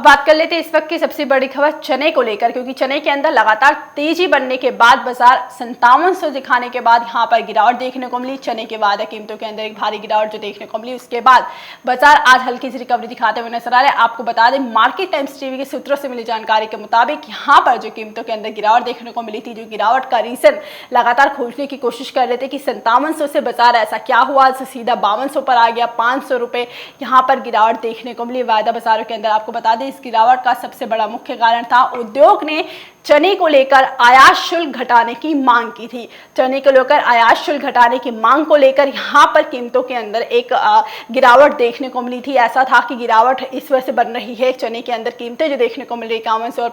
बात कर लेते हैं इस वक्त की सबसे बड़ी खबर चने को लेकर, क्योंकि चने के अंदर लगातार तेजी बनने के बाद बाजार 5700 दिखाने के बाद यहां पर गिरावट देखने को मिली। चने के वायदा कीमतों के अंदर एक भारी गिरावट जो देखने को मिली, उसके बाद बाजार आज हल्की सी रिकवरी दिखाते हुए नजर आ रहे हैं। आपको बता दें, मार्केट टाइम्स टीवी के सूत्रों से मिली जानकारी के मुताबिक यहाँ पर जो कीमतों के अंदर गिरावट देखने को मिली थी, जो गिरावट का रीजन लगातार खोजने की कोशिश कर रहे थे कि 5700 से बाजार ऐसा क्या हुआ सीधा 5200 पर आ गया। 500 रुपए यहाँ पर गिरावट देखने को मिली वायदा बाजारों के अंदर। आपको बता दें, इस गिरावट का सबसे बड़ा मुख्य कारण था उद्योग ने चने को लेकर आयात शुल्क घटाने की मांग की थी। चने को लेकर आयात शुल्क घटाने की मांग को लेकर यहाँ पर कीमतों के अंदर एक गिरावट देखने को मिली थी। ऐसा था कि गिरावट इस वजह से बन रही है, चने के अंदर कीमतें जो देखने को मिल रही 5100 और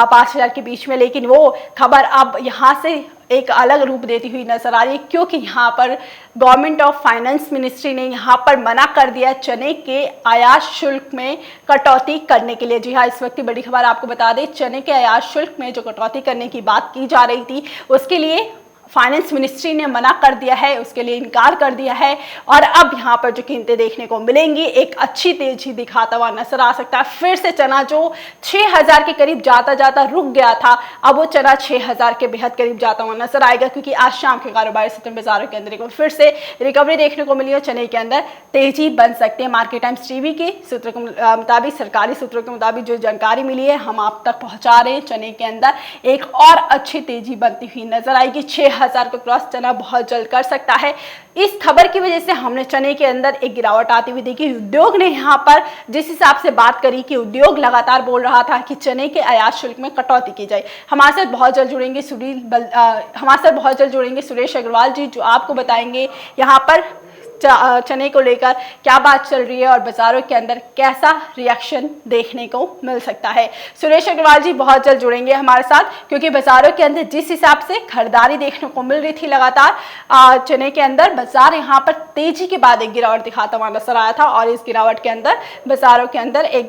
5000 के बीच में, लेकिन वो खबर अब यहाँ से एक अलग रूप देती हुई नजर आ रही है, क्योंकि यहाँ पर गवर्नमेंट ऑफ फाइनेंस मिनिस्ट्री ने यहाँ पर मना कर दिया चने के आयात शुल्क में कटौती करने के लिए। जी हाँ, इस वक्त की बड़ी खबर आपको बता दें, चने के आयात शुल्क में जो कटौती करने की बात की जा रही थी, उसके लिए फाइनेंस मिनिस्ट्री ने मना कर दिया है, उसके लिए इनकार कर दिया है। और अब यहाँ पर जो कीमतें देखने को मिलेंगी, एक अच्छी तेजी दिखाता हुआ नजर आ सकता है। फिर से चना जो 6000 के करीब जाता जाता रुक गया था, अब वो चना 6000 के बेहद करीब जाता हुआ नजर आएगा, क्योंकि आज शाम के कारोबारी सत्र में बाजारों के अंदर फिर से रिकवरी देखने को मिली और चने के अंदर तेजी बन सकती है। मार्केट टाइम्स टीवी के सूत्रों के मुताबिक, सरकारी सूत्रों के मुताबिक जो जानकारी मिली है, हम आप तक पहुंचा रहे हैं। चने के अंदर एक और अच्छी तेजी बनती हुई नजर आएगी। 6000 को क्रॉस चना बहुत जल्द कर सकता है। इस खबर की वजह से हमने चने के अंदर एक गिरावट आती हुई देखी। उद्योग ने यहाँ पर जिस हिसाब से बात करी कि उद्योग लगातार बोल रहा था कि चने के आयात शुल्क में कटौती की जाए। हमारे साथ बहुत जल्द जुड़ेंगे सुरेश अग्रवाल जी, जो आपको बताएंगे यहाँ पर चने को लेकर क्या बात चल रही है और बाजारों के अंदर कैसा रिएक्शन देखने को मिल सकता है। सुरेश अग्रवाल जी बहुत जल्द जुड़ेंगे हमारे साथ, क्योंकि बाजारों के अंदर जिस हिसाब से खरीदारी देखने को मिल रही थी लगातार चने के अंदर, बाजार यहाँ पर तेजी के बाद एक गिरावट दिखाता हुआ नजर आया था और इस गिरावट के अंदर बाजारों के अंदर एक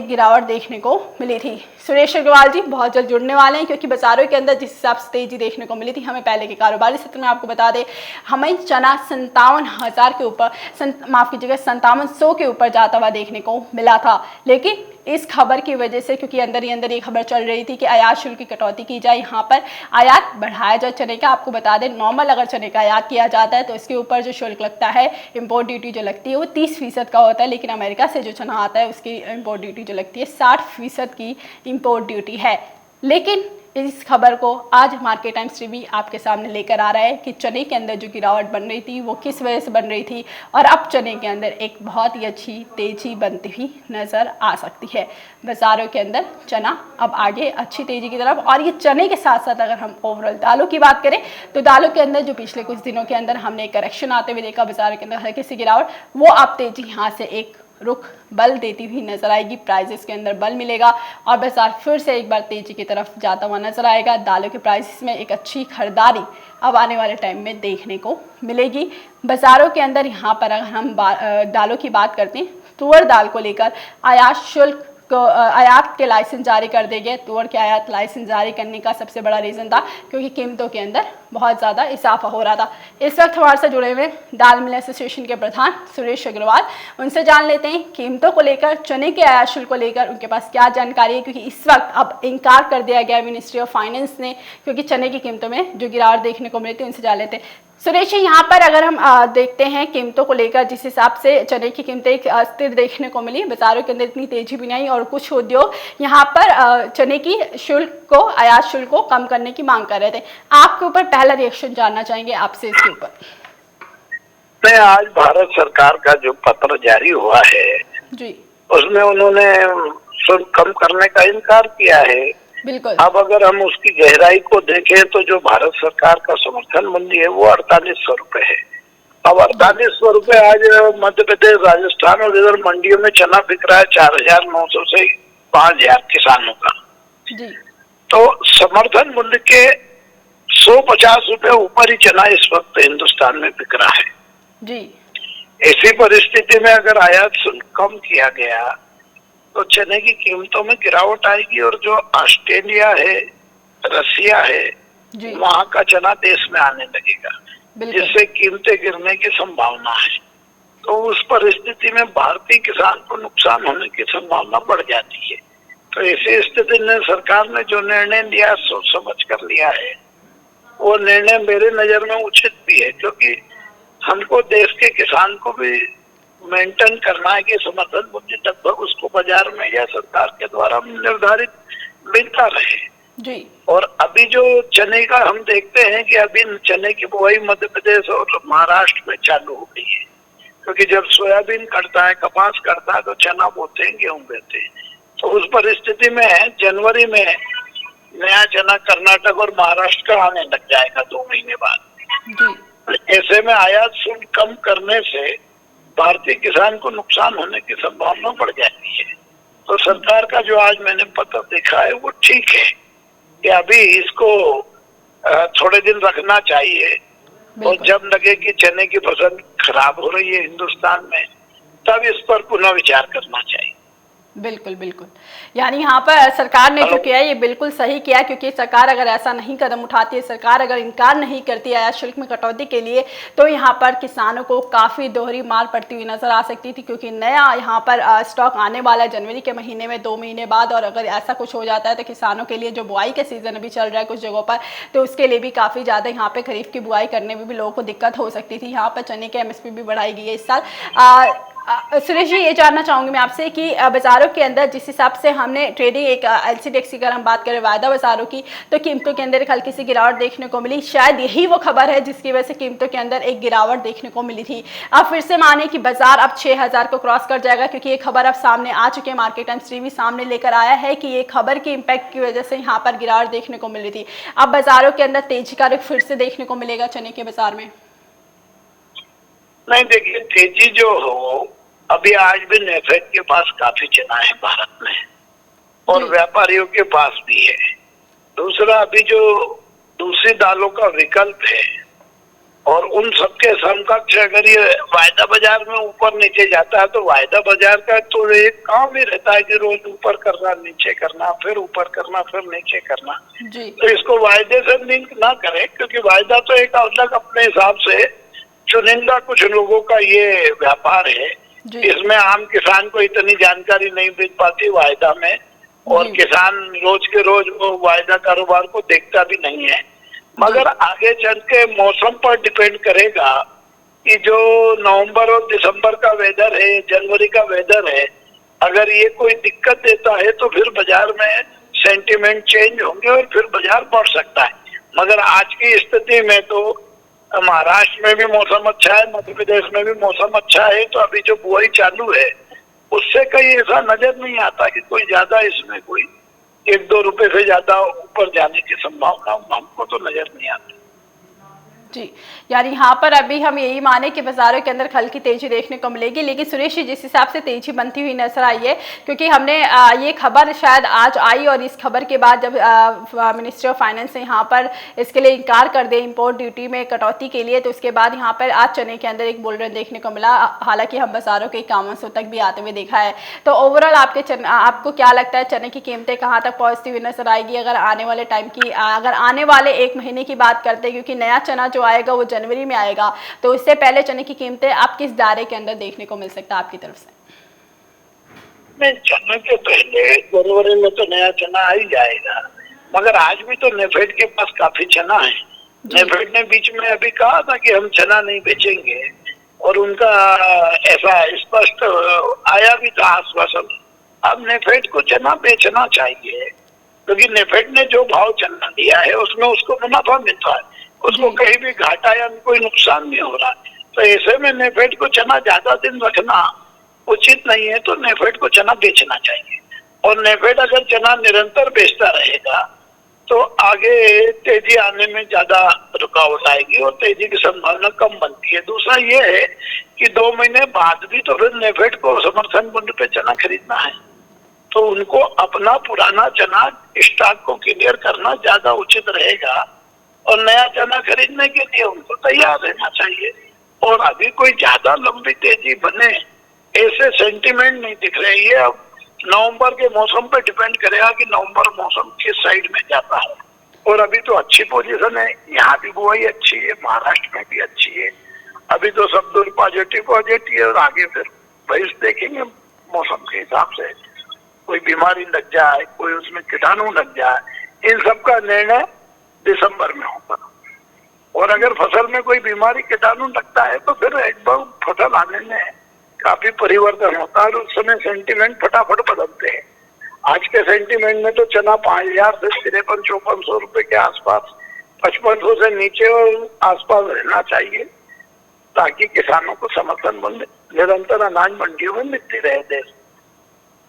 गिरावट देखने को मिली थी। सुरेश अग्रवाल जी बहुत जल्द जुड़ने वाले हैं, क्योंकि बाजारों के अंदर जिस हिसाब से तेजी देखने को मिली थी, हमें पहले के कारोबारी सत्र में आपको बता दें, हमें चना 57,000 के ऊपर 5700 के ऊपर जाता हुआ देखने को मिला था। लेकिन इस खबर की वजह से, क्योंकि अंदर ही अंदर ये खबर चल रही थी कि आयात शुल्क की कटौती की जाए, यहाँ पर आयात बढ़ाया जाए चने का। आपको बता दें, नॉर्मल अगर चने का आयात किया जाता है तो इसके ऊपर जो शुल्क लगता है, इंपोर्ट ड्यूटी जो लगती है, वो 30% का होता है। लेकिन अमेरिका से जो चना आता है उसकी इंपोर्ट ड्यूटी जो लगती है 60% की इंपोर्ट ड्यूटी है। लेकिन इस खबर को आज मार्केट टाइम्स टीवी आपके सामने लेकर आ रहा है कि चने के अंदर जो गिरावट बन रही थी वो किस वजह से बन रही थी, और अब चने के अंदर एक बहुत ही अच्छी तेजी बनती हुई नजर आ सकती है। बाजारों के अंदर चना अब आगे अच्छी तेजी की तरफ। और ये चने के साथ साथ अगर हम ओवरऑल दालों की बात करें, तो दालों के अंदर जो पिछले कुछ दिनों के अंदर हमने करेक्शन आते हुए देखा बाजारों के अंदर हल्की सी गिरावट, वो अब तेजी यहाँ से एक रुख बल देती हुई नजर आएगी। प्राइसेस के अंदर बल मिलेगा और बाजार फिर से एक बार तेजी की तरफ जाता हुआ नजर आएगा। दालों के प्राइसेस में एक अच्छी खरीदारी अब आने वाले टाइम में देखने को मिलेगी। बाजारों के अंदर यहाँ पर अगर हम दालों की बात करते हैं, तुअर दाल को लेकर आयात शुल्क आयात के लाइसेंस जारी कर दिए गए। तुअर के आयात लाइसेंस जारी करने का सबसे बड़ा रीज़न था क्योंकि कीमतों के अंदर बहुत ज़्यादा इजाफा हो रहा था। इस वक्त हमारे साथ जुड़े हुए दाल मिल एसोसिएशन के प्रधान सुरेश अग्रवाल, उनसे जान लेते हैं कीमतों को लेकर, चने के आयात शुल्क को लेकर उनके पास क्या जानकारी है, क्योंकि इस वक्त अब इनकार कर दिया गया मिनिस्ट्री ऑफ फाइनेंस ने, क्योंकि चने की कीमतों में जो गिरावट देखने को मिली थी। उनसे जान लेते हैं। सुरेश जी, यहाँ पर अगर हम देखते हैं कीमतों को लेकर, जिस हिसाब से चने की कीमतें एक स्थिर देखने को मिली, बाजारों के अंदर इतनी तेजी भी नहीं, और कुछ उद्योग यहाँ पर चने की शुल्क को, आयात शुल्क को कम करने की मांग कर रहे थे। आपके ऊपर पहला रिएक्शन जानना चाहेंगे आपसे इसके ऊपर। मैं आज भारत सरकार का जो पत्र जारी हुआ है जी, उसमें उन्होंने शुल्क कम करने का इनकार किया है। बिल्कुल। अब अगर हम उसकी गहराई को देखें तो जो भारत सरकार का समर्थन मूल्य है वो 4800 रुपए है। अब 4800 रुपए आज मध्य प्रदेश, राजस्थान और इधर मंडियों में चना बिक रहा है 4900 से 5000 किसानों का। जी। तो समर्थन मूल्य के 150 रुपए ऊपर ही चना इस वक्त हिंदुस्तान में बिक रहा है। जी। ऐसी परिस्थिति में अगर आयात शुल्क कम किया गया तो चने की कीमतों में गिरावट आएगी, और जो ऑस्ट्रेलिया है, रसिया है, वहां का चना देश में आने लगेगा, जिससे कीमतें गिरने की संभावना है। तो उस परिस्थिति में भारतीय किसान को नुकसान होने की संभावना बढ़ जाती है। तो ऐसी स्थिति में सरकार ने जो निर्णय लिया सोच समझ कर लिया है, वो निर्णय मेरे नजर में उचित भी है, क्योंकि हमको देश के किसान को भी मेंटेन करना है कि समर्थन मूल्य लगभग उसको बाजार में या सरकार के द्वारा निर्धारित मिलता रहे जी। और अभी जो चने का हम देखते हैं कि अभी चने की बुआई मध्य प्रदेश और महाराष्ट्र में चालू हो गई है, क्योंकि जब सोयाबीन कटता है, कपास कटता है, तो चना बोते हैं, गेहूं बोते हैं। तो उस परिस्थिति में जनवरी में नया चना कर्नाटक और महाराष्ट्र का आने लग जाएगा 2 महीने बाद जी। ऐसे में आयात शुल्क कम करने से भारतीय किसान को नुकसान होने की संभावना बढ़ जाती है। तो सरकार का जो आज मैंने पत्र देखा है वो ठीक है कि अभी इसको थोड़े दिन रखना चाहिए और जब लगे कि चने की फसल खराब हो रही है हिंदुस्तान में, तब इस पर पुनः विचार करना चाहिए। बिल्कुल बिल्कुल, यानी यहाँ पर सरकार ने जो किया ये बिल्कुल सही किया, क्योंकि सरकार अगर ऐसा नहीं कदम उठाती है, सरकार अगर इनकार नहीं करती आयात शुल्क में कटौती के लिए, तो यहाँ पर किसानों को काफ़ी दोहरी मार पड़ती हुई नजर आ सकती थी, क्योंकि नया यहाँ पर स्टॉक आने वाला है जनवरी के महीने में 2 महीने बाद, और अगर ऐसा कुछ हो जाता है तो किसानों के लिए जो बुआई का सीज़न अभी चल रहा है कुछ जगहों पर, तो उसके लिए भी काफ़ी ज़्यादा यहाँ पर खरीफ की बुआई करने में भी लोगों को दिक्कत हो सकती थी। यहाँ पर चने की MSP भी बढ़ाई गई है इस साल। सुरेश जी, ये जानना चाहूंगी मैं आपसे कि बाजारों के अंदर जिस हिसाब से हमने ट्रेडिंग एक LCDX की अगर हम बात करें वायदा बाजारों की, तो कीमतों के अंदर एक हल्की सी गिरावट देखने को मिली। शायद यही वो खबर है जिसकी वजह से कीमतों के अंदर एक गिरावट देखने को मिली थी। अब फिर से माने कि बाजार अब 6000 को क्रॉस कर जाएगा, क्योंकि ये खबर अब सामने आ चुकी है, मार्केट टाइम्स टीवी सामने लेकर आया है कि ये खबर के इम्पैक्ट की वजह से यहाँ पर गिरावट देखने को मिल रही थी। अब बाजारों के अंदर तेजी का रुख फिर से देखने को मिलेगा चने के बाजार में? नहीं, देखिए तेजी जो हो, अभी आज भी नेफेड के पास काफी चना है भारत में और व्यापारियों के पास भी है। दूसरा, अभी जो दूसरी दालों का विकल्प है और उन सबके समकक्ष अगर ये वायदा बाजार में ऊपर नीचे जाता है, तो वायदा बाजार का तो एक काम ही रहता है कि रोज ऊपर करना, नीचे करना, फिर ऊपर करना, फिर नीचे करना जी। तो इसको वायदे से लिंक ना करें, क्योंकि वायदा तो एक अलग अपने हिसाब से चुनिंदा कुछ लोगों का ये व्यापार है। इसमें आम किसान को इतनी जानकारी नहीं मिल पाती वायदा में, और किसान रोज के रोज वो वायदा कारोबार को देखता भी नहीं है। मगर आगे चल के मौसम पर डिपेंड करेगा कि जो नवंबर और दिसंबर का वेदर है, जनवरी का वेदर है, अगर ये कोई दिक्कत देता है तो फिर बाजार में सेंटिमेंट चेंज होंगे और फिर बाजार बढ़ सकता है। मगर आज की स्थिति में तो महाराष्ट्र में भी मौसम अच्छा है, मध्य प्रदेश में भी मौसम अच्छा है, तो अभी जो बुआई चालू है उससे कहीं ऐसा नजर नहीं आता कि कोई ज्यादा इसमें कोई 1-2 रुपए से ज्यादा ऊपर जाने की संभावना हमको तो नजर नहीं आती जी। यानी यहाँ पर अभी हम यही माने कि बाजारों के अंदर हल्की तेजी देखने को मिलेगी। लेकिन सुरेश जी, जिस हिसाब से तेजी बनती हुई नजर आई है, क्योंकि हमने ये खबर शायद आज आई और इस खबर के बाद जब मिनिस्ट्री ऑफ फाइनेंस ने यहाँ पर इसके लिए इनकार कर दिया इम्पोर्ट ड्यूटी में कटौती के लिए, तो उसके बाद यहाँ पर आज चने के अंदर एक बुल रन देखने को मिला। हालांकि हम बाजारों के 5100 तक भी आते हुए देखा है। तो ओवरऑल आपको क्या लगता है चने की कीमतें कहाँ तक पहुँचती हुई नजर आएगी अगर आने वाले टाइम की, अगर आने वाले 1 महीने की बात करते हैं, क्योंकि नया चना जो आएगा वो जनवरी में आएगा, तो इससे पहले चने की कीमतें आप किस दायरे के अंदर देखने को मिल सकता है आपकी तरफ से? नहीं, चने के पहले जनवरी में तो नया चना आ ही जाएगा, मगर आज भी तो नेफेड के पास काफी चना है। नेफेड ने बीच में अभी कहा था कि हम चना नहीं बेचेंगे और उनका ऐसा स्पष्ट आया भी था आश्वासन। अब नेफेड को चना बेचना चाहिए, क्योंकि नेफेड ने जो भाव चना दिया है उसमें उसको मुनाफा मिलता है, उसको कहीं भी घाटा या कोई नुकसान नहीं हो रहा। तो ऐसे में नेफेड को चना ज्यादा दिन रखना उचित नहीं है, तो नेफेड को चना बेचना चाहिए। और नेफेड अगर चना निरंतर बेचता रहेगा तो आगे तेजी आने में ज्यादा रुकावट आएगी और तेजी की संभावना कम बनती है। दूसरा ये है कि 2 महीने बाद भी तो फिर नेफेड को समर्थन मूल्य पे चना खरीदना है, तो उनको अपना पुराना चना स्टॉक को क्लियर करना ज्यादा उचित रहेगा और नया चना खरीदने के लिए उनको तैयार रहना चाहिए। और अभी कोई ज्यादा लंबी तेजी बने ऐसे सेंटिमेंट नहीं दिख रही है। अब नवंबर के मौसम पे डिपेंड करेगा कि नवंबर मौसम किस साइड में जाता है। और अभी तो अच्छी पोजीशन है, यहाँ भी बुआई अच्छी है, महाराष्ट्र में भी अच्छी है, अभी तो सब दूर पॉजिटिव पॉजिटिव है, और आगे फिर भविष्य देखेंगे मौसम के हिसाब से। कोई बीमारी लग जाए, कोई उसमें कीटाणु लग जाए, इन सब का निर्णय दिसंबर में होगा। और अगर फसल में कोई बीमारी कीटाणु लगता है तो फिर एक बार फसल आने में काफी परिवर्तन होता है, और उस समय सेंटीमेंट फटाफट बदलते हैं। आज के सेंटीमेंट में तो चना 5,000 से 5300-5400 रुपए के आसपास, 5500 से नीचे और आसपास रहना चाहिए, ताकि किसानों को समर्थन मूल्य निरंतर अनाज मंडियों में मिलती रहे देश।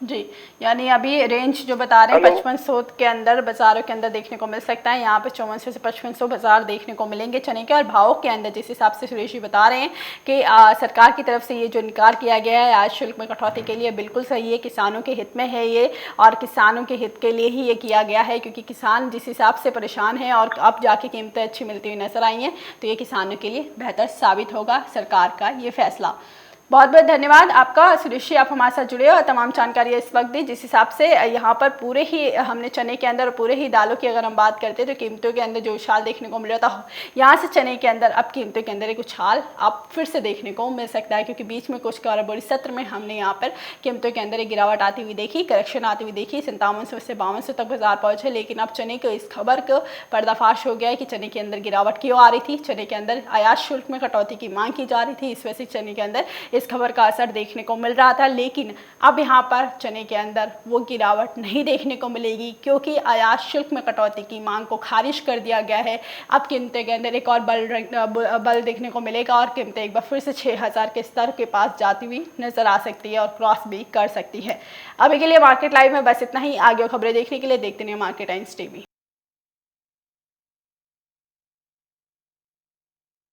जी, यानी अभी रेंज जो बता रहे हैं 5500 के अंदर बाजारों के अंदर देखने को मिल सकता है। यहाँ पे 5400 से 5500 बाजार देखने को मिलेंगे चने के। और भाव के अंदर जिस हिसाब से सुरेश जी बता रहे हैं कि सरकार की तरफ से ये जो इनकार किया गया है आज शुल्क में कटौती के लिए, बिल्कुल सही है, किसानों के हित में है ये, और किसानों के हित के लिए ही ये किया गया है, क्योंकि किसान जिस हिसाब से परेशान है और अब जाके कीमतें अच्छी मिलती हुई नजर आई हैं, तो ये किसानों के लिए बेहतर साबित होगा सरकार का ये फैसला। बहुत बहुत धन्यवाद आपका सुरेश जी, आप हमारे साथ जुड़े और तमाम जानकारी इस वक्त दी। जिस हिसाब से यहाँ पर पूरे ही हमने चने के अंदर, पूरे ही दालों की अगर हम बात करते हैं तो कीमतों के अंदर जो उछाल देखने को मिल रहा था, यहाँ से चने के अंदर अब कीमतों के अंदर एक उछाल अब फिर से देखने को मिल सकता है, क्योंकि बीच में कुछ कारोबारी सत्र में हमने यहाँ पर कीमतों के अंदर एक गिरावट आती हुई देखी, करेक्शन आती हुई देखी, 5700 से 5200 तक बाजार पहुंचे। लेकिन अब चने को इस खबर का पर्दाफाश हो गया है कि चने के अंदर गिरावट क्यों आ रही थी। चने के अंदर आयात शुल्क में कटौती की मांग की जा रही थी, इस वजह से चने के अंदर इस खबर का असर देखने को मिल रहा था। लेकिन अब यहाँ पर चने के अंदर वो गिरावट नहीं देखने को मिलेगी, क्योंकि आयात शुल्क में कटौती की मांग को खारिज कर दिया गया है। अब कीमतें के अंदर एक और बल देखने को मिलेगा, और कीमतें एक बार फिर से 6000 के स्तर के पास जाती हुई नजर आ सकती है और क्रॉस भी कर सकती है। अभी के लिए मार्केट लाइव में बस इतना ही। आगे खबरें देखने के लिए देखते रहिए मार्केट टाइम्स टीवी।